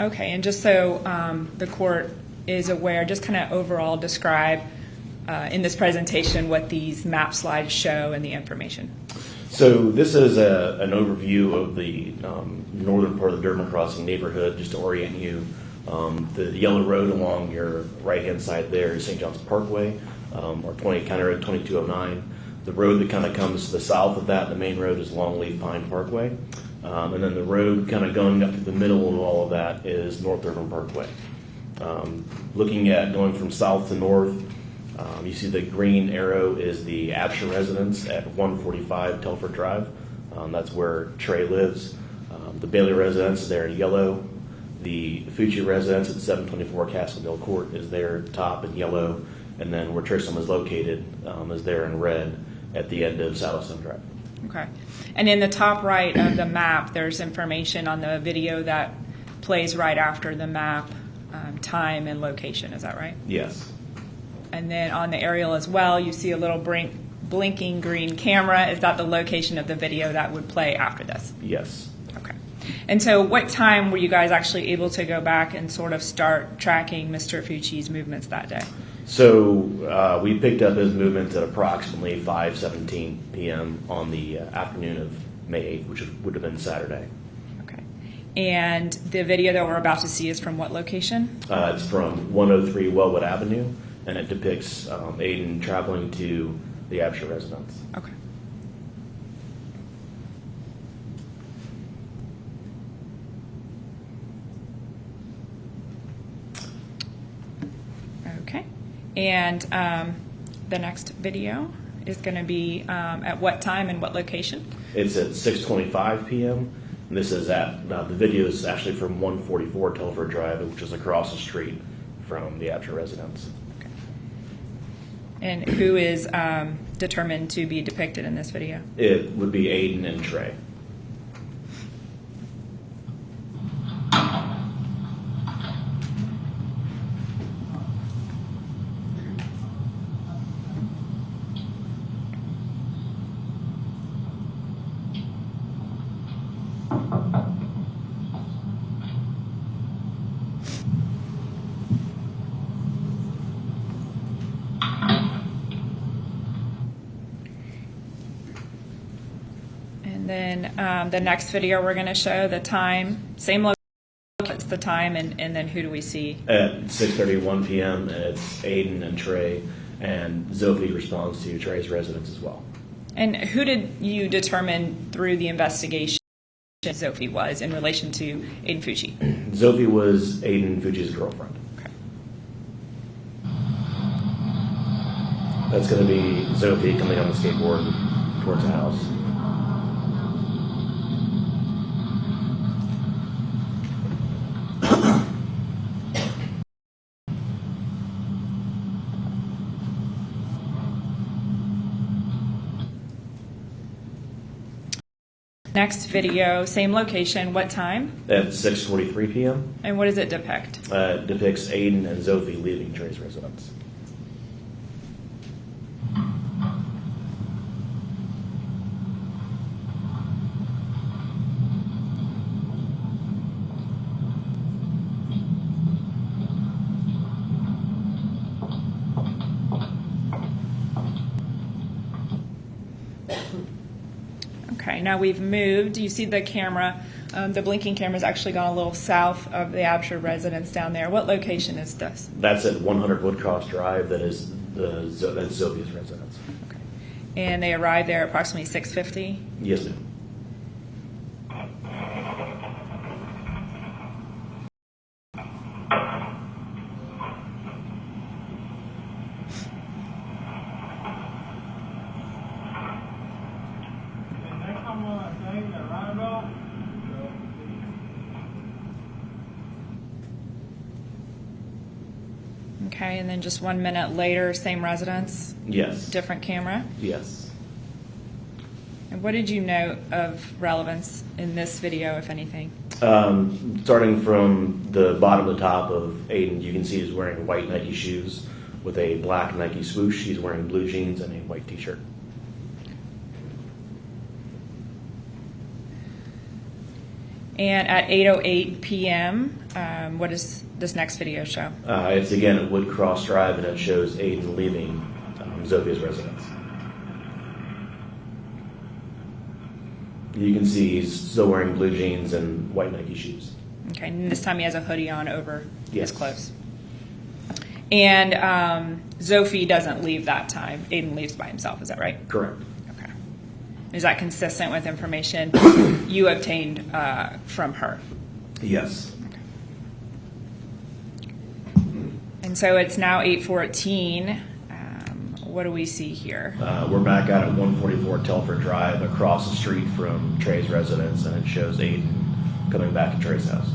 Okay, and just so the court is aware, just kind of overall describe in this presentation what these map slides show and the information. So this is an overview of the northern part of the Durban Crossing neighborhood, just to orient you. The yellow road along your right-hand side there is St. John's Parkway, or County Road 2209. The road that kind of comes to the south of that, the main road, is Longleaf Pine Parkway. And then the road kind of going up to the middle of all of that is North Durban Parkway. Looking at going from south to north, you see the green arrow is the Absher residence at 145 Telford Drive. That's where Trey lives. The Bailey residence is there in yellow. The Fucci residence at 724 Castledale Court is there at the top in yellow. And then where Tristyn is located is there in red at the end of Saddlestone Drive. Okay. And in the top right of the map, there's information on the video that plays right after the map, time and location. Is that right? Yes. And then on the aerial as well, you see a little blinking green camera. Is that the location of the video that would play after this? Yes. Okay. And so what time were you guys actually able to go back and sort of start tracking Mr. Fucci's movements that day? So we picked up his movements at approximately 5:17 p.m. on the afternoon of May 8th, which would have been Saturday. Okay. And the video that we're about to see is from what location? It's from 103 Wellwood Avenue, and it depicts Aiden traveling to the Absher residence. Okay. Okay. And the next video is going to be at what time and what location? It's at 6:25 p.m. And this is at the video is actually from 144 Telford Drive, which is across the street from the Absher residence. Okay. And who is determined to be depicted in this video? It would be Aiden and Trey. Then the next video we're going to show the time, same location, it's the time, and then who do we see? At 6:31 p.m. and it's Aiden and Trey, and Zophie responds to Trey's residence as well. And who did you determine through the investigation Zophie was in relation to Aiden Fucci? Zophie was Aiden Fucci's girlfriend. Okay. That's going to be Zophie coming on the skateboard towards the house. Next video, same location, what time? At 6:43 p.m. And what does it depict? It depicts Aiden and Zophie leaving Trey's residence. Okay, now we've moved. You see the camera, the blinking camera's actually gone a little south of the Absher residence down there. What location is this? That's at 100 Woodcross Drive. That's Zophie's residence. Okay. And they arrived there at approximately 6:50? Yes, ma'am. Okay, and then just 1 minute later, same residence? Yes. Different camera? Yes. And what did you note of relevance in this video, if anything? Starting from the bottom to top of Aiden, you can see he's wearing white Nike shoes with a black Nike swoosh. He's wearing blue jeans and a white t-shirt. And at 8:08 p.m., what does this next video show? It's again at Woodcross Drive, and it shows Aiden leaving Zophia's residence. You can see he's still wearing blue jeans and white Nike shoes. Okay, and this time he has a hoodie on over Yes. his clothes. And Zophie doesn't leave that time. Aiden leaves by himself, is that right? Correct. Okay. Is that consistent with information you obtained from her? Yes. And so it's now 8:14. What do we see here? We're back out at 144 Telford Drive, across the street from Trey's residence, and it shows Aiden coming back to Trey's house.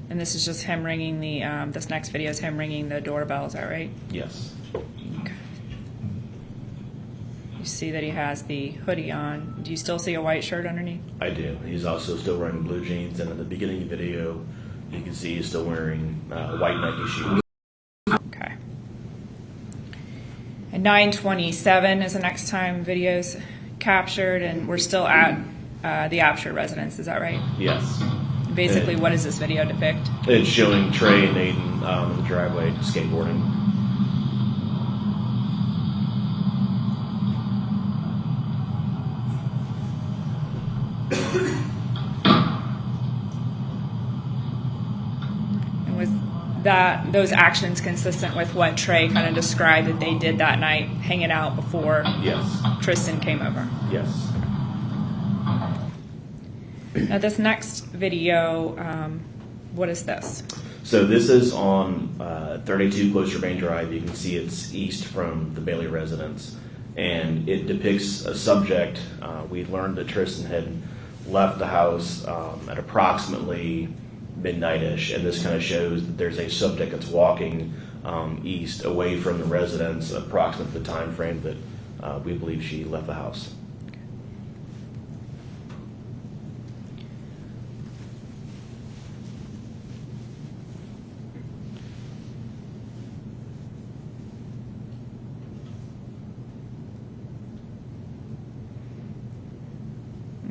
And this is just him ringing the, this next video is him ringing the doorbell, is that right? Yes. Okay. You see that he has the hoodie on. Do you still see a white shirt underneath? I do. He's also still wearing blue jeans, and at the beginning of the video, you can see he's still wearing white Nike shoes. Okay. And 9:27 is the next time video's captured, and we're still at the Apsher residence, is that right? Yes. Basically, what does this video depict? It's showing Trey and Aiden in the driveway skateboarding. And was those actions consistent with what Trey kind of described that they did that night, hanging out before Yes. Tristyn came over? Yes. Now, this next video, what is this? So this is on 32 Cloister Main Drive. You can see it's east from the Bailey residence, and it depicts a subject. We learned that Tristyn had left the house at approximately midnight-ish, and this kind of shows that there's a subject that's walking east away from the residence, approximately the time frame that we believe she left the house.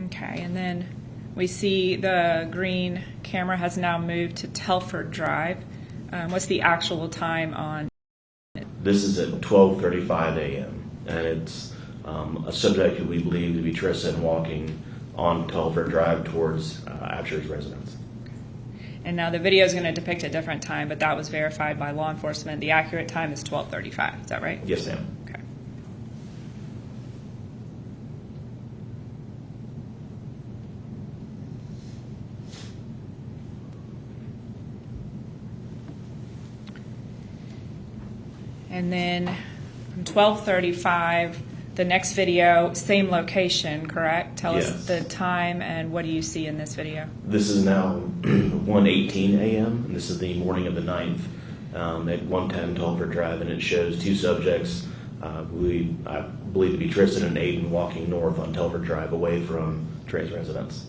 Okay, and then we see the green camera has now moved to Telford Drive. What's the actual time on? This is at 12:35 a.m., and it's a subject who we believe to be Tristyn walking on Telford Drive towards Apsher's residence. And now the video is going to depict a different time, but that was verified by law enforcement. The accurate time is 12:35. Is that right? Yes, ma'am. Okay. And then from 12:35, the next video, same location, correct? Tell us Yes. the time and what do you see in this video? This is now 1:18 a.m., and this is the morning of the 9th at 110 Telford Drive, and it shows two subjects I believe to be Tristyn and Aiden walking north on Telford Drive away from Trey's residence.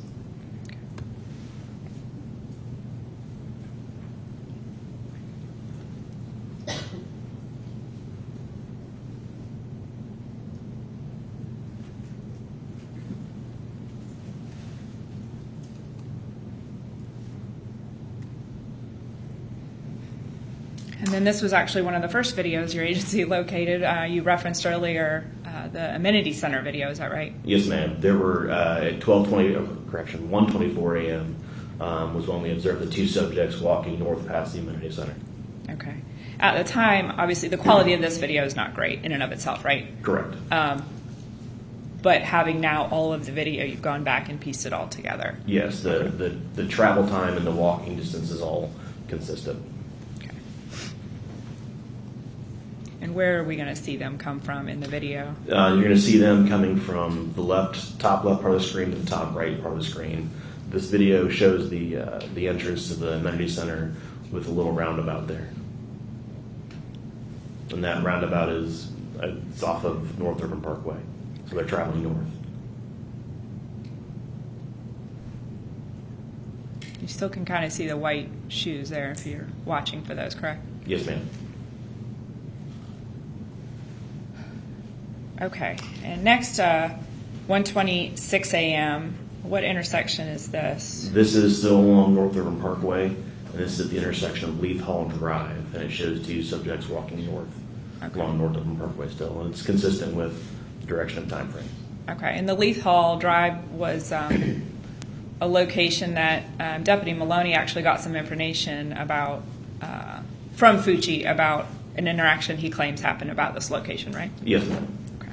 And then this was actually one of the first videos your agency located. You referenced earlier the amenity center video. Is that right? Yes, ma'am. There were at 1:24 a.m. Was when we observed the two subjects walking north past the amenity center. Okay. At the time, obviously, the quality of this video is not great in and of itself, right? Correct. But having now all of the video, you've gone back and pieced it all together. Yes, the travel time and the walking distance is all consistent. Okay. And where are we going to see them come from in the video? You're going to see them coming from the top left part of the screen to the top right part of the screen. This video shows the entrance to the amenity center with a little roundabout there. And that roundabout is it's off of North Urban Parkway. So they're traveling north. You still can kind of see the white shoes there if you're watching for those, correct? Yes, ma'am. Okay. And next, 1:26 a.m. What intersection is this? This is still along North Urban Parkway, and this is at the intersection of Leaf Hall Drive, and it shows two subjects walking north along North Urban Parkway still, and it's consistent with the direction and time frame. Okay. And the Leaf Hall Drive was a location that Deputy Maloney actually got some information about from Fucci about an interaction he claims happened about this location, right? Yes, ma'am. Okay.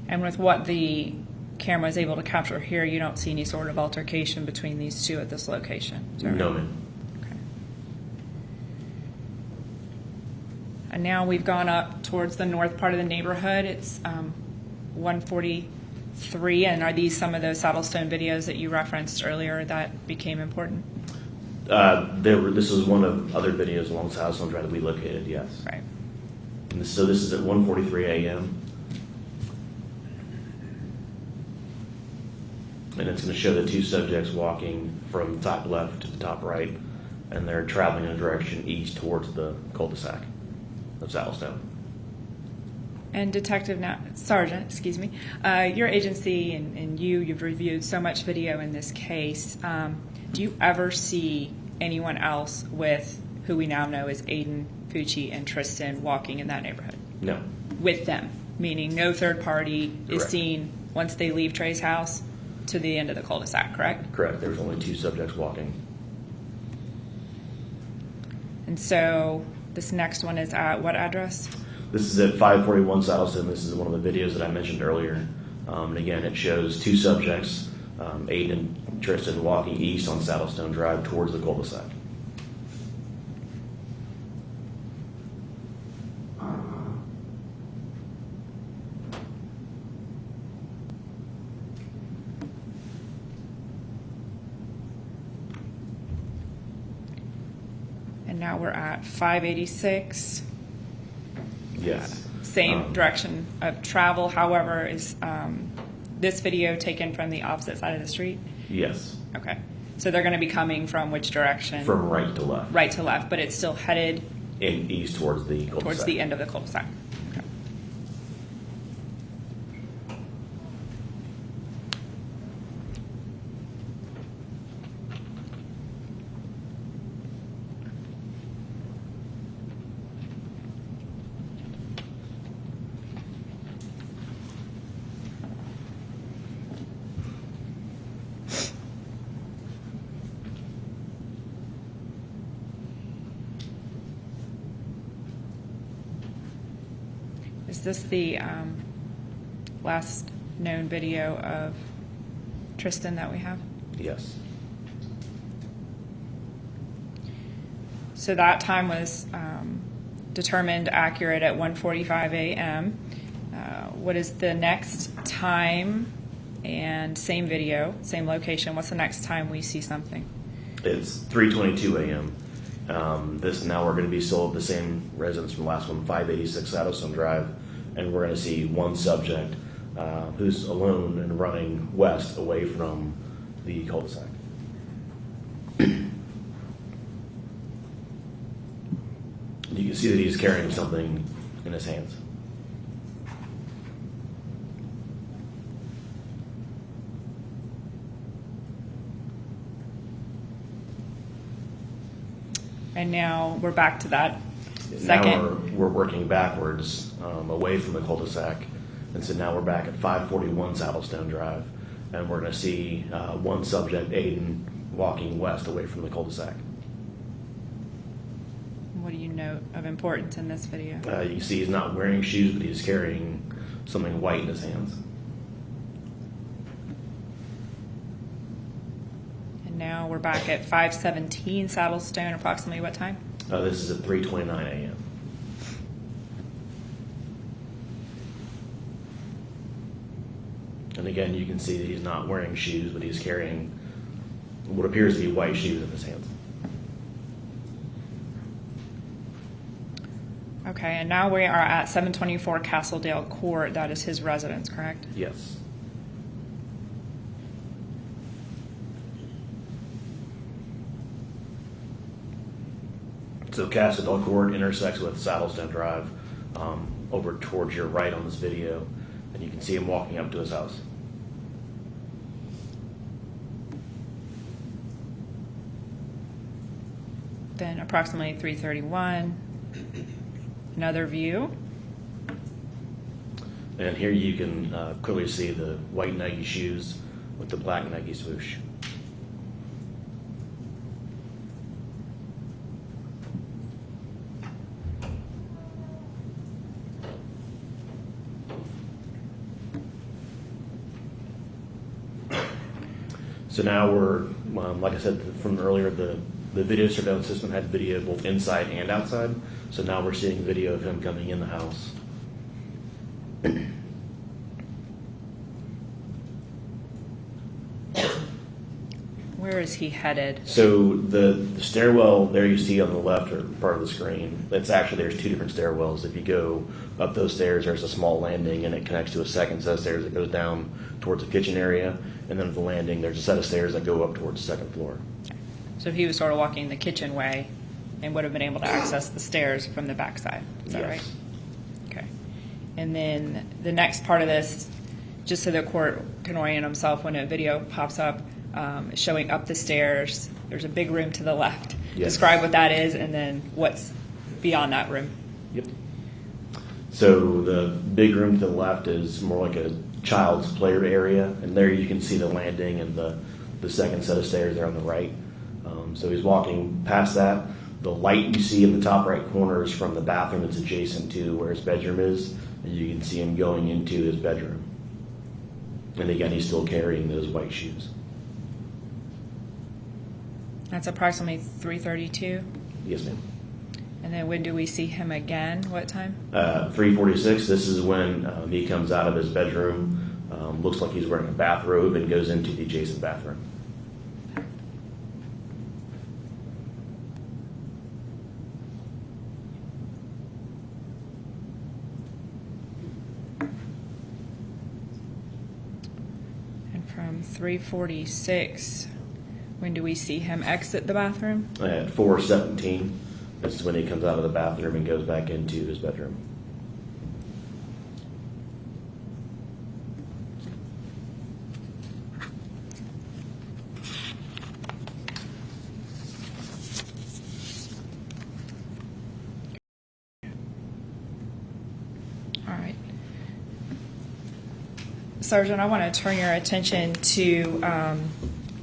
And with what the camera is able to capture here, you don't see any sort of altercation between these two at this location? Is that right? No, ma'am. Okay. And now we've gone up towards the north part of the neighborhood. It's 143. And are these some of those Saddlestone videos that you referenced earlier that became important? This was one of other videos along Saddlestone Drive that we located, yes. Right. And so this is at 1:43 a.m. And it's going to show the two subjects walking from top left to the top right, and they're traveling in a direction east towards the cul-de-sac of Saddlestone. And Sergeant, excuse me, your agency and you've reviewed so much video in this case. Do you ever see anyone else with who we now know as Aiden Fucci and Tristyn walking in that neighborhood? No. With them, meaning no third party is Correct. seen once they leave Trey's house to the end of the cul-de-sac, correct? Correct. There's only two subjects walking. And so this next one is at what address? This is at 541 Saddlestone. This is one of the videos that I mentioned earlier. And again, it shows two subjects, Aiden and Tristyn, walking east on Saddlestone Drive towards the cul-de-sac. And now we're at 586. Yes. Same direction of travel. However, is this video taken from the opposite side of the street? Yes. Okay. So they're going to be coming from which direction? From right to left. Right to left, but it's still headed In east towards the cul-de-sac. towards the end of the cul-de-sac. Okay. Is this the last known video of Tristyn that we have? Yes. So that time was determined accurate at 1:45 a.m. What is the next time and same video, same location? What's the next time we see something? It's 3:22 a.m. This now we're going to be still at the same residence from the last one, 586 Saddlestone Drive, and we're going to see one subject who's alone and running west away from the cul-de-sac. You can see that he's carrying something in his hands. And now we're back to that second. Now we're working backwards away from the cul-de-sac, and so now we're back at 541 Saddlestone Drive, and we're going to see one subject, Aiden, walking west away from the cul-de-sac. What do you note of importance in this video? You can see he's not wearing shoes, but he's carrying something white in his hands. And now we're back at 517 Saddlestone, approximately what time? This is at 3:29 a.m. And again, you can see that he's not wearing shoes, but he's carrying what appears to be white shoes in his hands. Okay, and now we are at 724 Castledale Court. That is his residence, correct? Yes. So Castledale Court intersects with Saddlestone Drive over towards your right on this video, and you can see him walking up to his house. Then approximately 3:31, another view. And here you can clearly see the white Nike shoes with the black Nike swoosh. So now we're, like I said from earlier, the video surveillance system had video both inside and outside. So now we're seeing video of him coming in the house. Where is he headed? So the stairwell there you see on the left or part of the screen, it's actually, there's two different stairwells. If you go up those stairs, there's a small landing and it connects to a second set of stairs that goes down towards the kitchen area. And then at the landing, there's a set of stairs that go up towards the second floor. So he was sort of walking the kitchen way and would have been able to access the stairs from the backside. Is that right? Okay. And then the next part of this, just so the court can orient himself when a video pops up, showing up the stairs. There's a big room to the left. Yes. Describe what that is and then what's beyond that room. Yep. So the big room to the left is more like a child's play area, and there you can see the landing and the second set of stairs there on the right. So he's walking past that. The light you see in the top right corner is from the bathroom that's adjacent to where his bedroom is, and you can see him going into his bedroom. And again, he's still carrying those white shoes. That's approximately 3:32. Yes, ma'am. And then when do we see him again? What time? 3:46. This is when he comes out of his bedroom. Looks like he's wearing a bathrobe and goes into the adjacent bathroom. And from 3:46, when do we see him exit the bathroom? At 4:17. This is when he comes out of the bathroom and goes back into his bedroom. All right. Sergeant, I want to turn your attention to